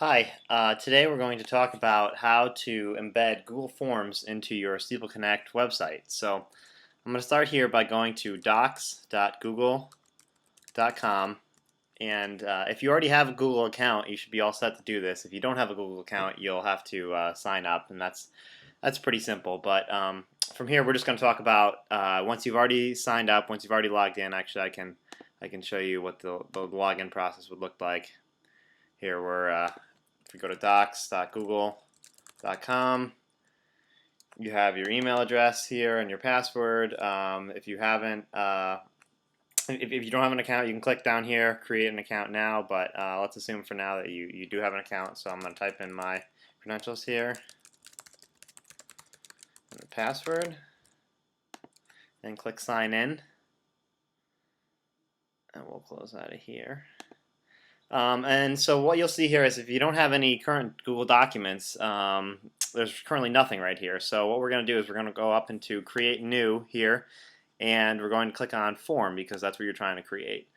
Hi, today we're going to talk about how to embed Google Forms into your SteepleConnect website. So I'm going to start here by going to docs.google.com, and if you already have a Google account, you should be all set to do this. If you don't have a Google account, you'll have to sign up, and that's pretty simple. But from here, we're just going to talk about once you've already signed up, once you've already logged in. Actually, I can show you what the login process would look like. Here if we go to docs.google.com, you have your email address here and your password. If you haven't, if you don't have an account, you can click down here, create an account now. But let's assume for now that you do have an account. So I'm going to type in my credentials here and the password, and click sign in, and we'll close out of here. And so what you'll see here is if you don't have any current Google Documents, there's currently nothing right here. So what we're going to do is we're going to go up into Create New here, and we're going to click on Form because that's what you're trying to create.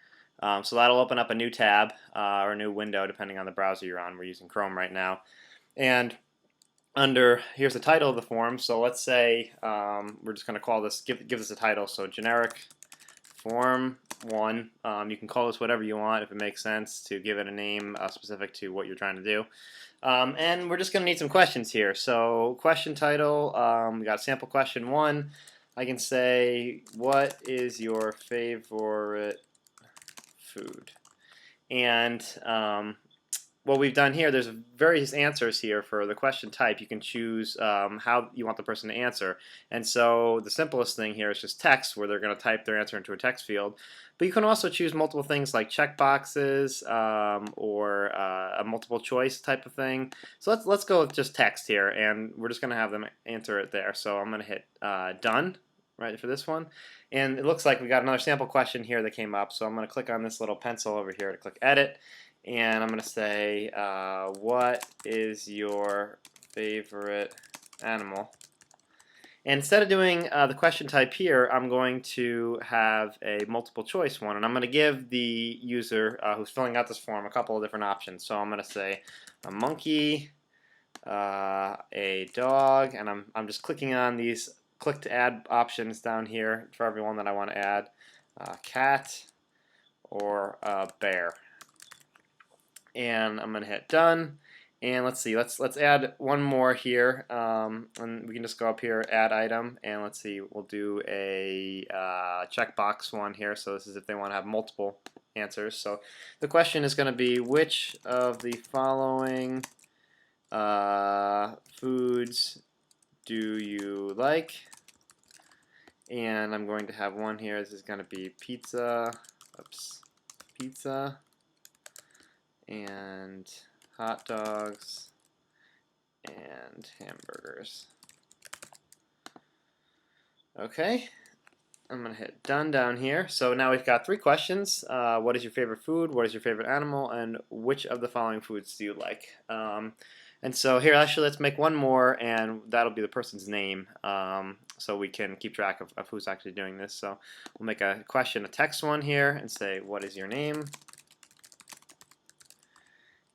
So that'll open up a new tab or a new window depending on the browser you're on. We're using Chrome right now. And here's the title of the form. So let's say we're just going to call this, give this a title. So generic Form 1. You can call this whatever you want if it makes sense to give it a name specific to what you're trying to do. And we're just going to need some questions here. So question title, we got sample question 1. I can say, what is your favorite food? And what we've done here, there's various answers here for the question type. You can choose how you want the person to answer. And so the simplest thing here is just text, where they're going to type their answer into a text field. But you can also choose multiple things like checkboxes or a multiple choice type of thing. So let's go with just text here, and we're just going to have them answer it there. So I'm going to hit done right for this one. And it looks like we got another sample question here that came up. So I'm going to click on this little pencil over here to click edit. And I'm going to say, what is your favorite animal? And instead of doing the question type here, I'm going to have a multiple choice one. And I'm going to give the user who's filling out this form a couple of different options. So I'm going to say a monkey, a dog, and I'm just clicking on these click to add options down here for everyone that I want to add, a cat, or a bear. And I'm gonna hit done, and let's see, let's add one more here, and we can just go up here, add item, and let's see, we'll do a checkbox one here. So this is if they want to have multiple answers. So the question is going to be, which of the following foods do you like? And I'm going to have one here. This is going to be pizza, pizza, and hot dogs, and hamburgers. Okay, I'm going to hit done down here. So now we've got 3 questions. What is your favorite food? What is your favorite animal? And which of the following foods do you like? And so here, actually, let's make one more, and that'll be the person's name, so we can keep track of who's actually doing this. So we'll make a question, a text one here, and say, what is your name?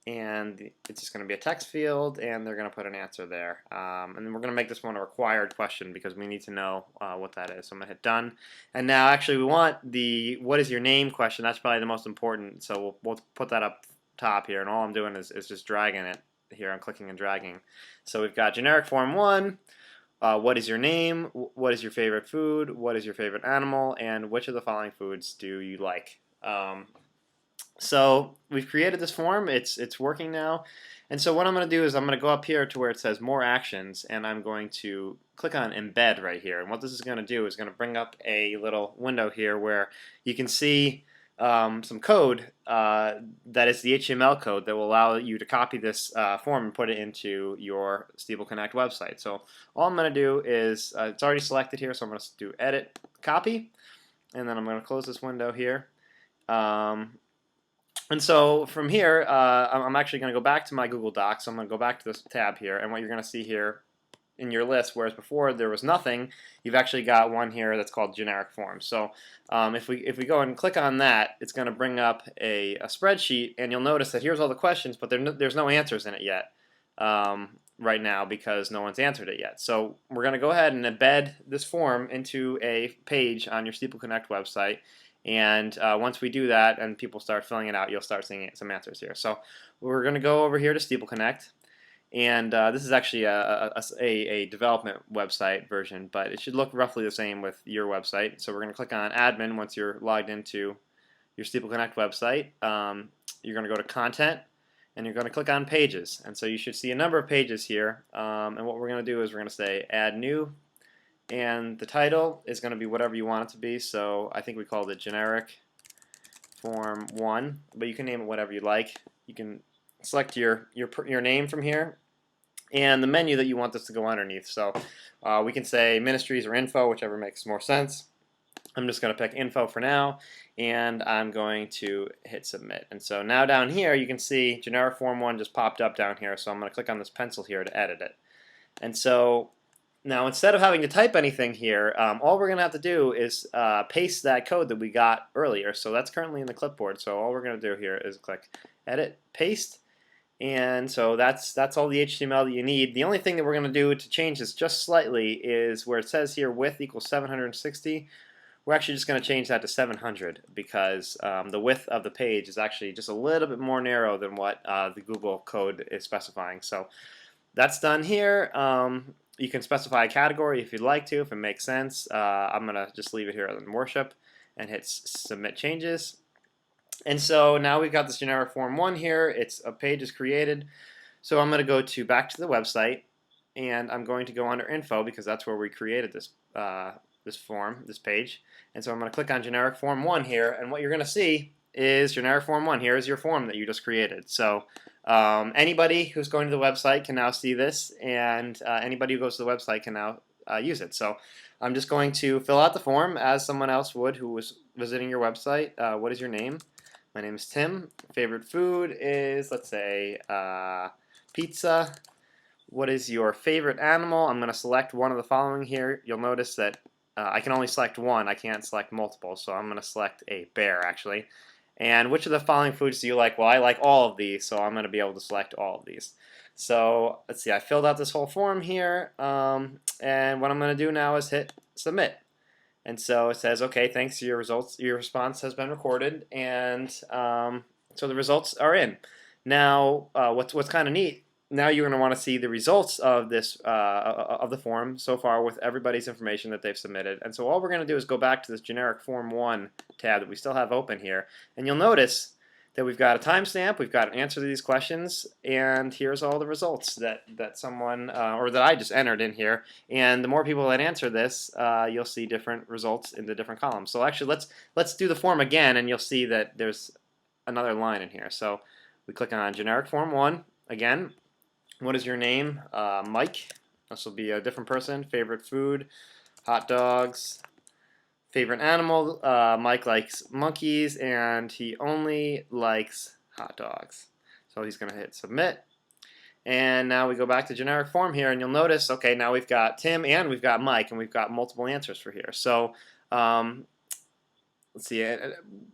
And it's just going to be a text field, and they're going to put an answer there. And then we're going to make this one a required question because we need to know what that is. So I'm going to hit done. And now actually we want the what is your name question. That's probably the most important. So we'll put that up top here, and all I'm doing is just dragging it here. I'm clicking and dragging. So we've got generic form 1. What is your name? What is your favorite food? What is your favorite animal? And which of the following foods do you like? So we've created this form. It's working now. And so what I'm going to do is I'm going to go up here to where it says more actions, and I'm going to click on embed right here. And what this is going to do is going to bring up a little window here where you can see some code that is the HTML code that will allow you to copy this form and put it into your SteepleConnect website. So all I'm going to do is, it's already selected here, so I'm going to do edit, copy, and then I'm going to close this window here. And so from here, I'm actually going to go back to my Google Docs. So I'm going to go back to this tab here, and what you're going to see here in your list, whereas before there was nothing. You've actually got one here that's called generic forms. So if we go and click on that, it's going to bring up a spreadsheet, and you'll notice that here's all the questions, but there's no answers in it yet right now because no one's answered it yet. So we're going to go ahead and embed this form into a page on your SteepleConnect website. And once we do that and people start filling it out, you'll start seeing some answers here. So we're going to go over here to SteepleConnect. And this is actually a development website version, but it should look roughly the same with your website. So we're going to click on Admin once you're logged into your SteepleConnect website. You're going to go to Content, and you're going to click on Pages. And so you should see a number of pages here. And what we're going to do is we're going to say Add New, and the title is going to be whatever you want it to be. So I think we called it Generic Form 1, but you can name it whatever you like. You can select your name from here and the menu that you want this to go underneath. So we can say Ministries or Info, whichever makes more sense. I'm just going to pick Info for now, and I'm going to hit Submit. And so now down here you can see Generic Form 1 just popped up down here, so I'm going to click on this pencil here to edit it. And so now instead of having to type anything here, all we're going to have to do is paste that code that we got earlier. So that's currently in the clipboard, so all we're going to do here is click Edit, Paste. And so that's all the HTML that you need. The only thing that we're going to do to change this just slightly is where it says here width equals 760. We're actually just going to change that to 700 because the width of the page is actually just a little bit more narrow than what the Google code is specifying. So that's done here. You can specify a category if you'd like to, if it makes sense. I'm going to just leave it here in Worship and hit Submit Changes. And so now we've got this generic form 1 here. A page is created. So I'm going to go back to the website, and I'm going to go under Info because that's where we created this this page. And so I'm going to click on generic form 1 here, and what you're going to see is generic form 1. Here is your form that you just created. So anybody who's going to the website can now see this, and anybody who goes to the website can now use it. So I'm just going to fill out the form as someone else would who was visiting your website. What is your name? My name is Tim. Favorite food is, let's say, pizza. What is your favorite animal? I'm going to select one of the following here. You'll notice that I can only select one. I can't select multiple, so I'm going to select a bear, actually. And which of the following foods do you like? Well, I like all of these, so I'm going to be able to select all of these. So let's see. I filled out this whole form here, and what I'm going to do now is hit Submit. And so it says, okay, thanks to your results, your response has been recorded, and so the results are in. Now, what's kind of neat, now you're going to want to see the results of this of the form so far with everybody's information that they've submitted. And so all we're going to do is go back to this generic form 1 tab that we still have open here, and you'll notice that we've got a timestamp, we've got an answer to these questions, and here's all the results that someone or that I just entered in here. And the more people that answer this, you'll see different results in the different columns. So actually, let's do the form again, and you'll see that there's another line in here. So we click on generic form 1 again. What is your name? Mike. This will be a different person. Favorite food? Hot dogs. Favorite animal? Mike likes monkeys, and he only likes hot dogs. So he's going to hit Submit. And now we go back to generic form here, and you'll notice, okay, now we've got Tim and we've got Mike, and we've got multiple answers for here. So let's see.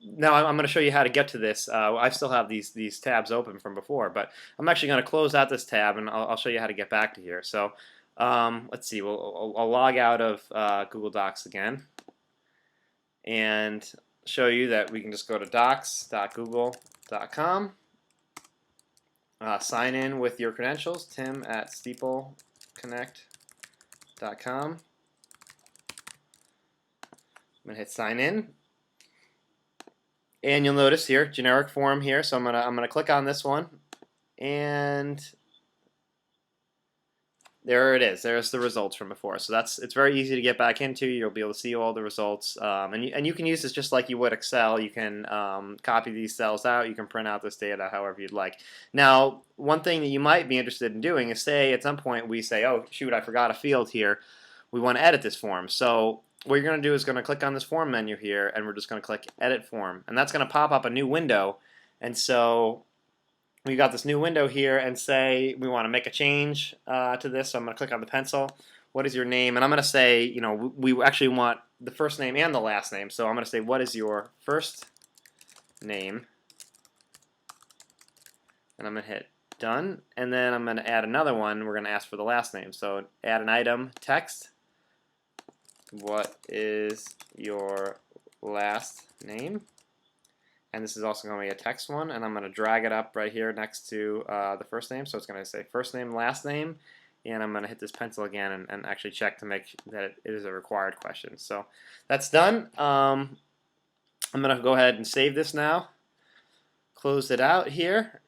Now I'm going to show you how to get to this. I still have these tabs open from before, but I'm actually going to close out this tab, and I'll show you how to get back to here. So let's see. I'll log out of Google Docs again and show you that we can just go to docs.google.com, sign in with your credentials, tim@steepleconnect.com. I'm going to hit sign in, and you'll notice here generic form here. So I'm gonna click on this one, and there it is. There's the results from before. So it's very easy to get back into. You'll be able to see all the results, and you can use this just like you would Excel. You can copy these cells out. You can print out this data however you'd like. Now, one thing that you might be interested in doing is, say at some point we say, oh shoot, I forgot a field here. We want to edit this form. So what you're going to do is going to click on this form menu here, and we're just going to click Edit Form, and that's going to pop up a new window. And so we got this new window here and say we want to make a change to this. So I'm going to click on the pencil. What is your name? And I'm going to say, you know, we actually want the first name and the last name. So I'm going to say, what is your first name? And I'm going to hit done. And then I'm going to add another one. We're going to ask for the last name. So add an item, text. What is your last name? And this is also going to be a text one, and I'm going to drag it up right here next to the first name. So it's going to say first name, last name, and I'm going to hit this pencil again and actually check to make that it is a required question. So that's done. I'm going to go ahead and save this now, close it out here,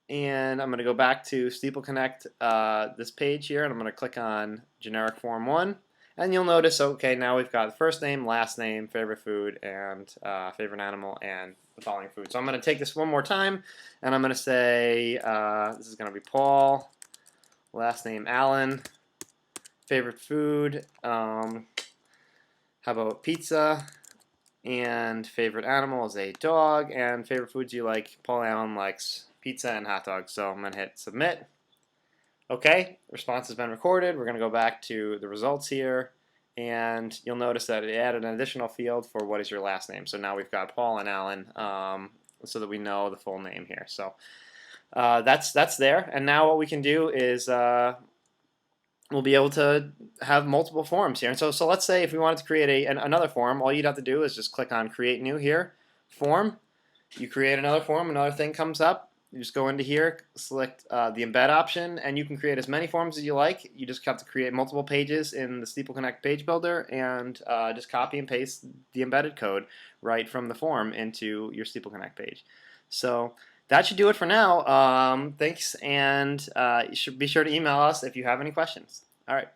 and I'm going to go back to SteepleConnect, this page here, and I'm going to click on generic form 1. And you'll notice, okay, now we've got the first name, last name, favorite food, and favorite animal, and the following food. So I'm going to take this one more time, and I'm going to say this is going to be Paul, last name Allen, favorite food, how about pizza, and favorite animal is a dog, and favorite foods you like, Paul Allen likes pizza and hot dogs. So I'm going to hit submit. Okay, response has been recorded. We're going to go back to the results here, and you'll notice that it added an additional field for what is your last name. So now we've got Paul and Alan, so that we know the full name here. So that's there, and now what we can do is we'll be able to have multiple forms here. And so let's say if we wanted to create another form, all you'd have to do is just click on Create New here, Form. You create another form, another thing comes up. You just go into here, select the embed option, and you can create as many forms as you like. You just have to create multiple pages in the SteepleConnect page builder and just copy and paste the embedded code right from the form into your SteepleConnect page. So that should do it for now. Thanks, and you should be sure to email us if you have any questions. All right.